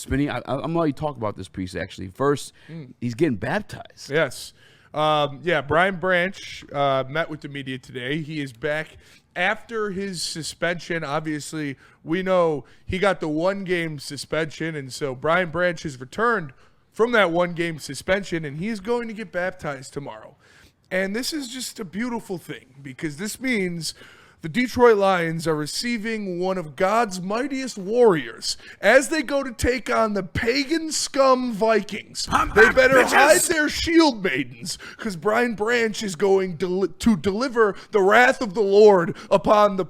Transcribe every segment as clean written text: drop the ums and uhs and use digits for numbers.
Spinny, I'm going to let you talk about this piece, actually. First, he's getting baptized. Yes. Brian Branch met with the media today. He is back after his suspension. Obviously, we know he got the 1-game suspension, and so Brian Branch has returned from that 1-game suspension, and he's going to get baptized tomorrow. And this is just a beautiful thing because this means the Detroit Lions are receiving one of God's mightiest warriors as they go to take on the pagan scum Vikings. They better hide their shield maidens because Brian Branch is going to deliver the wrath of the Lord upon the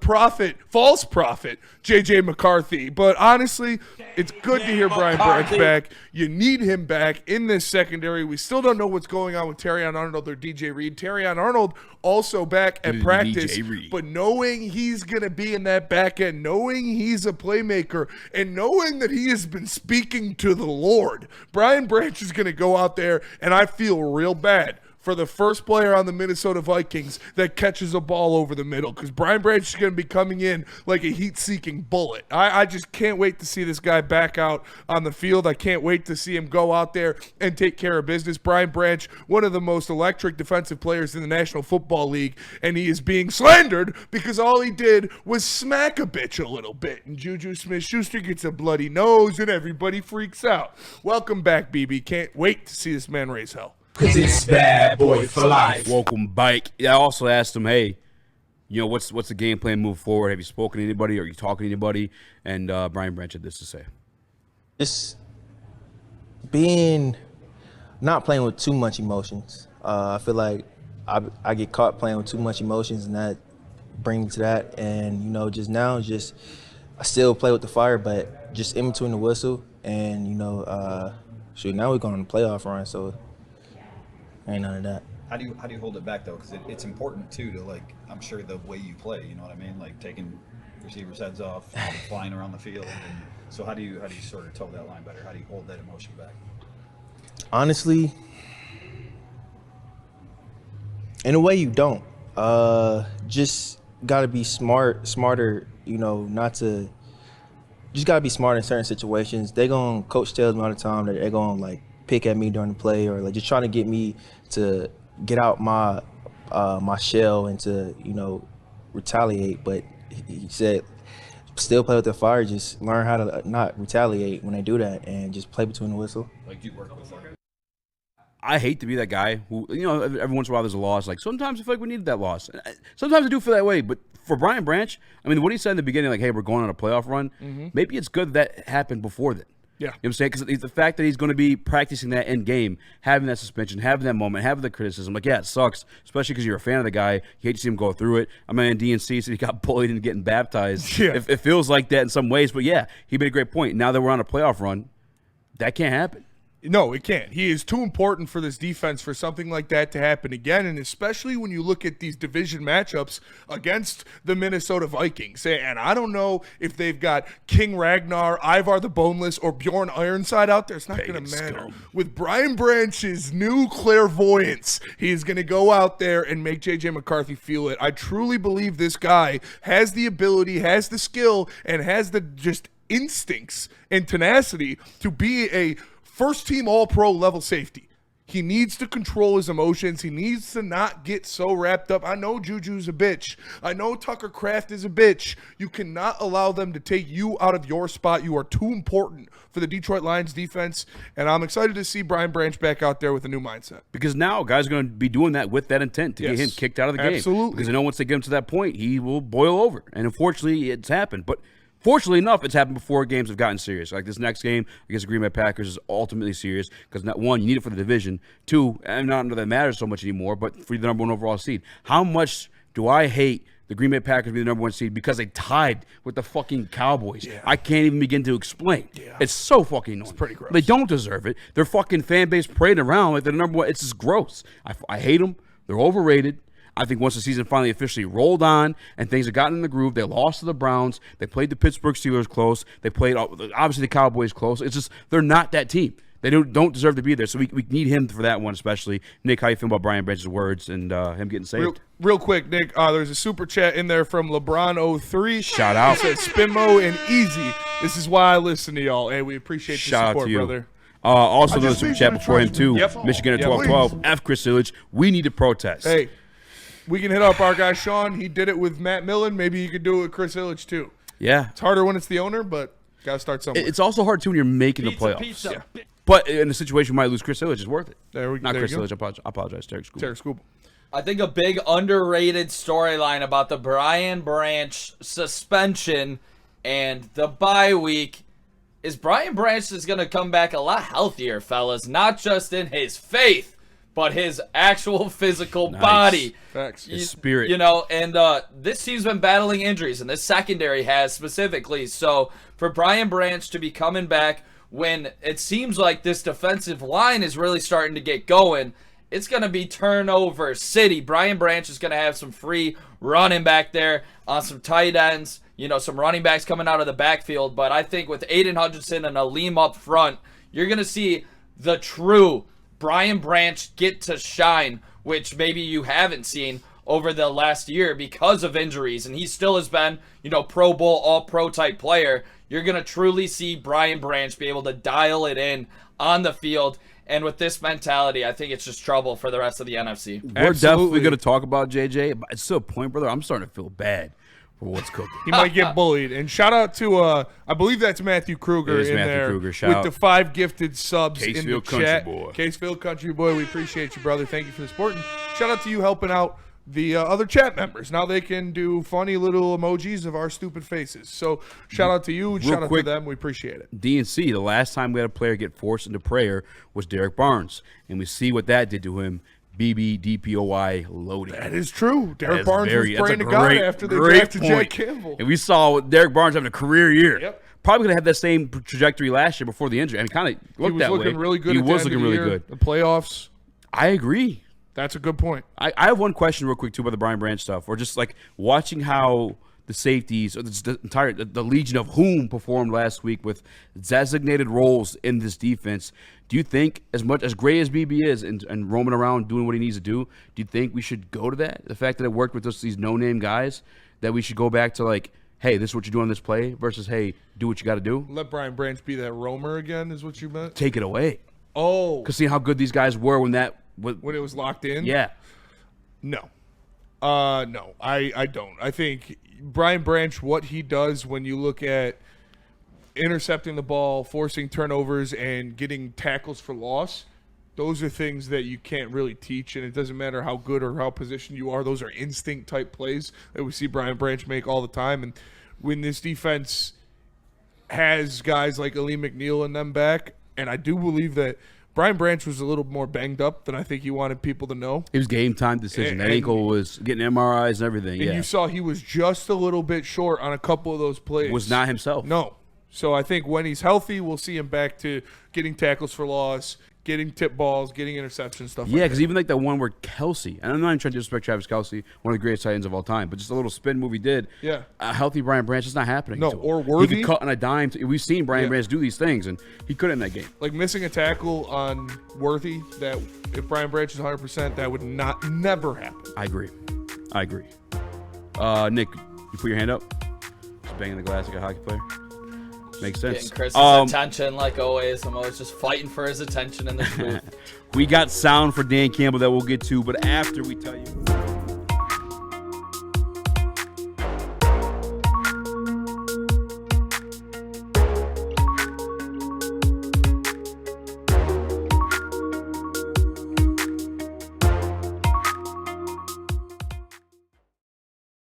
false prophet, J.J. McCarthy. But honestly, it's good to hear Brian Branch back. You need him back in this secondary. We still don't know what's going on with Terrion Arnold or DJ Reed. Terrion Arnold also back at practice, but knowing he's going to be in that back end, knowing he's a playmaker, and knowing that he has been speaking to the Lord, Brian Branch is going to go out there, and I feel real bad for the first player on the Minnesota Vikings that catches a ball over the middle because Brian Branch is going to be coming in like a heat-seeking bullet. I just can't wait to see this guy back out on the field. I can't wait to see him go out there and take care of business. Brian Branch, one of the most electric defensive players in the National Football League, and he is being slandered because all he did was smack a bitch a little bit. And Juju Smith-Schuster gets a bloody nose, and everybody freaks out. Welcome back, BB. Can't wait to see this man raise hell. Cause it's bad boy for life. Welcome back. I also asked him, hey, what's the game plan move forward? Have you spoken to anybody? Are you talking to anybody? And Brian Branch had this to say. Just not playing with too much emotions. I feel like I get caught playing with too much emotions, and that brings me to that. And, I still play with the fire, but just in between the whistle. And, now we're going on a playoff run, so ain't none of that. How do you hold it back though? Because it's important too to I'm sure the way you play. You know what I mean? Like taking receivers' heads off, flying around the field. And so how do you sort of toe that line better? How do you hold that emotion back? Honestly, in a way you don't. Just gotta be smarter. Just gotta be smart in certain situations. Coach tells me all the time that they're gonna pick at me during the play or just trying to get me to get out my shell and to retaliate. But he said still play with the fire, just learn how to not retaliate when they do that and just play between the whistle. Do you work with them? I hate to be that guy who, every once in a while there's a loss. Sometimes I feel like we needed that loss. Sometimes I do feel that way, but for Brian Branch, what he said in the beginning, hey, we're going on a playoff run, maybe it's good that happened before that. Yeah. You know what I'm saying? Because the fact that he's going to be practicing that end game, having that suspension, having that moment, having the criticism, it sucks, especially because you're a fan of the guy. You hate to see him go through it. In DNC, so he got bullied and getting baptized. Yeah. It feels like that in some ways, but yeah, he made a great point. Now that we're on a playoff run, that can't happen. No, it can't. He is too important for this defense for something like that to happen again, and especially when you look at these division matchups against the Minnesota Vikings. And I don't know if they've got King Ragnar, Ivar the Boneless, or Bjorn Ironside out there. It's not going to matter. With Brian Branch's new clairvoyance, he is going to go out there and make J.J. McCarthy feel it. I truly believe this guy has the ability, has the skill, and has the just instincts and tenacity to be a first-team All-Pro level safety. He needs to control his emotions. He needs to not get so wrapped up. I know Juju's a bitch. I know Tucker Kraft is a bitch. You cannot allow them to take you out of your spot. You are too important for the Detroit Lions defense, and I'm excited to see Brian Branch back out there with a new mindset. Because now guys are going to be doing that with that intent to get him kicked out of the game. Absolutely. Because they know once they get him to that point, he will boil over. And unfortunately, it's happened. But fortunately enough, it's happened before games have gotten serious. Like this next game against the Green Bay Packers is ultimately serious because, one, you need it for the division. Two, and not that it matters so much anymore, but for the number one overall seed. How much do I hate the Green Bay Packers being the number one seed because they tied with the fucking Cowboys? Yeah. I can't even begin to explain. Yeah. It's so fucking annoying. It's pretty gross. They don't deserve it. Their fucking fan base parading around like they're the number one. It's just gross. I hate them. They're overrated. I think once the season finally officially rolled on and things have gotten in the groove, they lost to the Browns. They played the Pittsburgh Steelers close. They played, obviously, the Cowboys close. It's just they're not that team. They don't deserve to be there. So we need him for that one, especially. Nick, how you feel about Brian Branch's words and him getting saved? Real quick, Nick, there's a super chat in there from LeBron03. Shout out. He said, Spinmo and Easy. This is why I listen to y'all. Hey, we appreciate the Shout support, out to you. brother. Also, I another just super need chat you to before him, trust too. me. Yep. Michigan at Yeah, 12-12. F. Chris Illich. We need to protest. Hey, we can hit up our guy Sean. He did it with Matt Millen. Maybe you could do it with Chris Illich, too. Yeah. It's harder when it's the owner, but got to start somewhere. It's also hard, too, when you're making the playoffs. Yeah. But in a situation we might lose Chris Illich, it's worth it. Not Chris Illich. I apologize. Derek Scoop. I think a big underrated storyline about the Brian Branch suspension and the bye week is Brian Branch is going to come back a lot healthier, fellas. Not just in his faith, but his actual physical body. Facts. His spirit. You know, and this team's been battling injuries, and this secondary has specifically. So for Brian Branch to be coming back when it seems like this defensive line is really starting to get going, it's going to be turnover city. Brian Branch is going to have some free running back there on some tight ends, you know, some running backs coming out of the backfield. But I think with Aiden Hutchinson and Aleem up front, you're going to see the true Brian Branch get to shine, which maybe you haven't seen over the last year because of injuries. And he still has been, you know, Pro Bowl, all-pro type player. You're going to truly see Brian Branch be able to dial it in on the field. And with this mentality, I think it's just trouble for the rest of the NFC. We're definitely going to talk about JJ, but it's to a point, brother, I'm starting to feel bad for what's cooking. He might get bullied. And shout out to, I believe that's Matthew Kruger in Matthew there Kruger. Shout with out. the 5 gifted subs in the Casefield Country chat. Boy. Casefield Country Boy, we appreciate you, brother. Thank you for the support. And shout out to you helping out the other chat members. Now they can do funny little emojis of our stupid faces. So shout out to you and shout out to them. We appreciate it. DNC, the last time we had a player get forced into prayer was Derek Barnes. And we see what that did to him. BBDPOY loading. That is true. Derek Barnes was praying to God after they drafted Jack Campbell. And we saw Derek Barnes having a career year. Yep. Probably going to have that same trajectory last year before the injury. I mean, kind of looked that way. He was looking really good. He at the was end looking of the really year. good. The playoffs. I agree. That's a good point. I have one question real quick, too, about the Brian Branch stuff. Or just, like, watching how the safeties, or the legion of whom performed last week with designated roles in this defense. Do you think, as much as great as BB is and roaming around doing what he needs to do you think we should go to that? The fact that it worked with these no-name guys, that we should go back to, like, hey, this is what you're doing on this play versus, hey, do what you got to do? Let Brian Branch be that roamer again is what you meant? Take it away. Oh. Because see how good these guys were when that – when it was locked in? Yeah. No. No, I don't. I think Brian Branch, what he does when you look at intercepting the ball, forcing turnovers, and getting tackles for loss, those are things that you can't really teach, and it doesn't matter how good or how positioned you are. Those are instinct-type plays that we see Brian Branch make all the time. And when this defense has guys like Aleem McNeil and them back, and I do believe that Brian Branch was a little more banged up than I think he wanted people to know. It was game time decision. That ankle was getting MRIs and everything. And you saw he was just a little bit short on a couple of those plays. Was not himself. No. So I think when he's healthy, we'll see him back to getting tackles for loss, getting tip balls, getting interceptions, stuff like that. Yeah, because even like that one where Kelsey, and I'm not even trying to disrespect Travis Kelsey, one of the greatest tight ends of all time, but just a little spin move he did. Yeah. A healthy Brian Branch is not happening. No, to him. or Worthy. He could cut on a dime. We've seen Brian Branch do these things, and he couldn't in that game. Like missing a tackle on Worthy, that if Brian Branch is 100%, that would never happen. I agree. Nick, you put your hand up. Just banging the glass like a hockey player. Makes sense. Getting Chris's attention like always. I'm always just fighting for his attention in the booth. We got sound for Dan Campbell that we'll get to, but after we tell you.